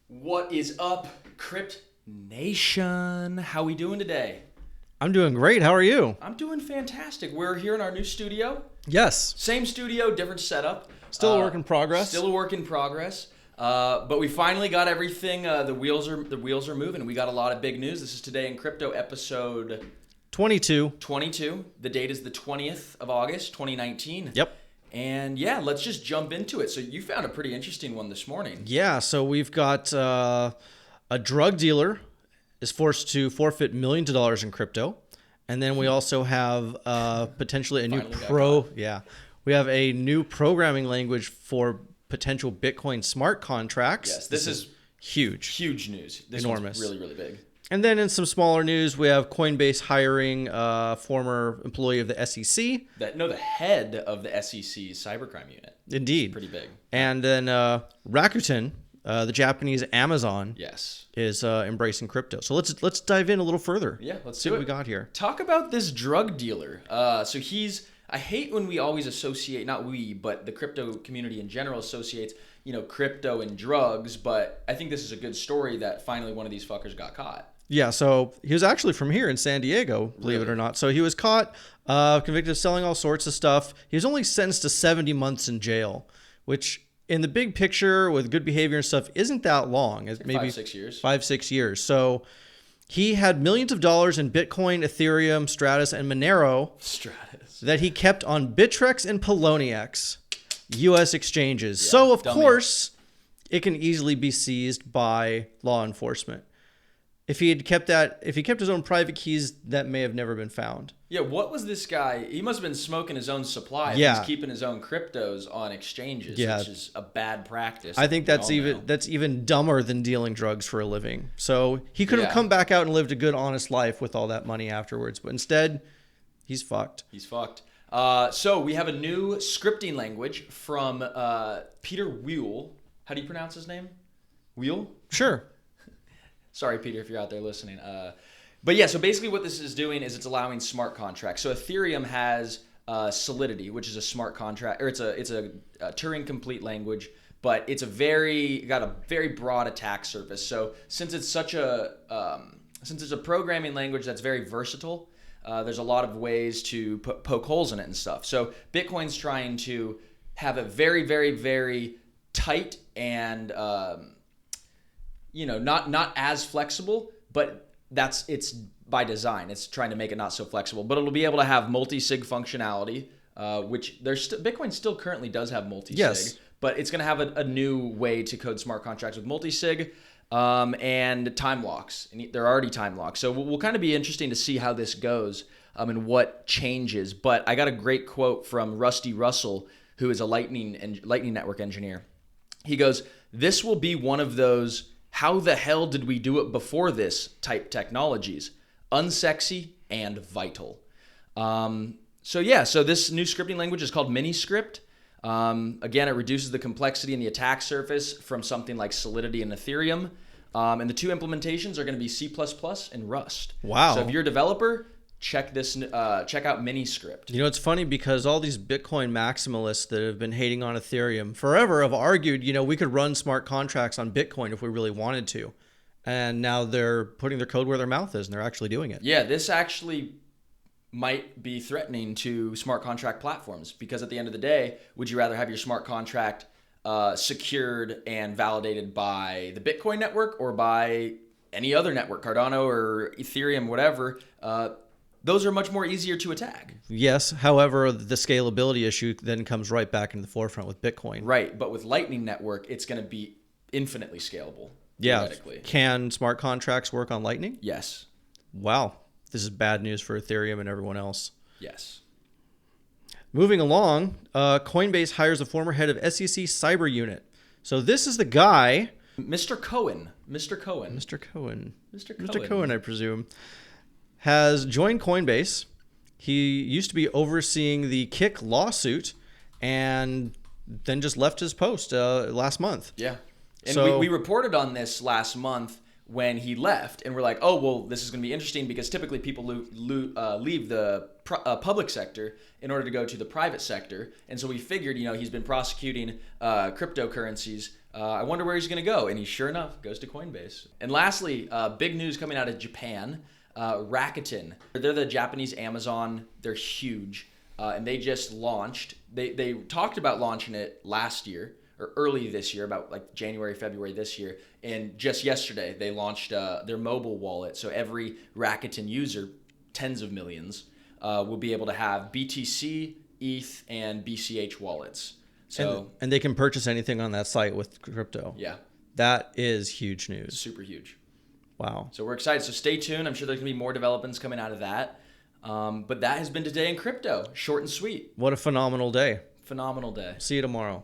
What is up, Crypt Nation? How we doing today? I'm doing great. How are you? I'm doing fantastic. We're here in our new studio. Yes. Same studio, different setup. Still a work in progress. Still a work in progress. But we finally got everything. The wheels are moving. We got a lot of big news. This is Today in Crypto episode 22. 22. The date is the 20th of August, 2019. Yep. And yeah, let's just jump into it. So you found a pretty interesting one this morning. Yeah, so we've got a drug dealer is forced to forfeit millions of dollars in crypto. And then we also have potentially a new we have a new programming language for potential Bitcoin smart contracts. Yes, this is huge. Huge news. This Enormous. One's really, really big. And then in some smaller news, we have Coinbase hiring a former employee of the SEC. The head of the SEC cybercrime unit. Indeed. Pretty big. And then Rakuten, the Japanese Amazon, Yes. is embracing crypto. So let's dive in a little further. Yeah, let's see do what it. we got here. Talk about this drug dealer. So I hate when we always associate, not we, but the crypto community in general associates, crypto and drugs. But I think this is a good story that finally one of these fuckers got caught. Yeah, so he was actually from here in San Diego, believe it or not. So he was caught, convicted of selling all sorts of stuff. He was only sentenced to 70 months in jail, which in the big picture with good behavior and stuff isn't that long. It's maybe 5-6 years. 5-6 years. So he had millions of dollars in Bitcoin, Ethereum, Stratus, and Monero that he kept on Bittrex and Poloniex, U.S. exchanges. Yeah, so, of course, it can easily be seized by law enforcement. If he kept his own private keys, that may have never been found. Yeah, what was this guy? He must have been smoking his own supply. Yeah. He's keeping his own cryptos on exchanges, Yeah. which is a bad practice. I think that's even dumber than dealing drugs for a living. So he could have come back out and lived a good, honest life with all that money afterwards. But instead, he's fucked. He's fucked. So we have a new scripting language from Peter Wheel. How do you pronounce his name? Wheel? Sure. Sorry, Peter, if you're out there listening. But yeah, so basically what this is doing is it's allowing smart contracts. So Ethereum has Solidity, which is a smart contract, or it's a Turing complete language, but it's got a very broad attack surface. So since it's a programming language that's very versatile, there's a lot of ways to poke holes in it and stuff. So Bitcoin's trying to have a very, very, very tight and not as flexible, but it's by design. It's trying to make it not so flexible, but it'll be able to have multi-sig functionality, which Bitcoin still currently does have multi-sig, yes. But it's going to have a new way to code smart contracts with multi-sig and time locks. And they're already time locked. So we'll kind of be interesting to see how this goes and what changes. But I got a great quote from Rusty Russell, who is a Lightning Network engineer. He goes, "This will be one of those how the hell did we do it before this type technologies. Unsexy and vital." So this new scripting language is called Miniscript. Again, it reduces the complexity in the attack surface from something like Solidity and Ethereum. And the two implementations are going to be C++ and Rust. Wow. So if you're a developer, check out Miniscript. It's funny because all these Bitcoin maximalists that have been hating on Ethereum forever have argued, we could run smart contracts on Bitcoin if we really wanted to. And now they're putting their code where their mouth is and they're actually doing it. Yeah, this actually might be threatening to smart contract platforms because at the end of the day, would you rather have your smart contract secured and validated by the Bitcoin network or by any other network, Cardano or Ethereum, whatever? Those are much more easier to attack. Yes. However, the scalability issue then comes right back into the forefront with Bitcoin. Right. But with Lightning Network, it's going to be infinitely scalable. Yeah. Theoretically. Can smart contracts work on Lightning? Yes. Wow. This is bad news for Ethereum and everyone else. Yes. Moving along, Coinbase hires a former head of SEC cyber unit. So this is the guy. Mr. Cohen, I presume, has joined Coinbase. He used to be overseeing the Kick lawsuit and then just left his post last month. Yeah. And we reported on this last month when he left, and we're like, oh, well, this is going to be interesting because typically people leave the public sector in order to go to the private sector. And so we figured, he's been prosecuting cryptocurrencies I wonder where he's going to go. And he, sure enough, goes to Coinbase. And lastly, big news coming out of Japan. Rakuten. They're the Japanese Amazon. They're huge. And they just launched. They talked about launching it last year or early this year, about like January, February this year. And just yesterday, they launched their mobile wallet. So every Rakuten user, tens of millions, will be able to have BTC, ETH, and BCH wallets. So and they can purchase anything on that site with crypto. Yeah. That is huge news. Super huge. Wow. So we're excited. So stay tuned. I'm sure there's going to be more developments coming out of that. But that has been Today in Crypto. Short and sweet. What a phenomenal day. Phenomenal day. See you tomorrow.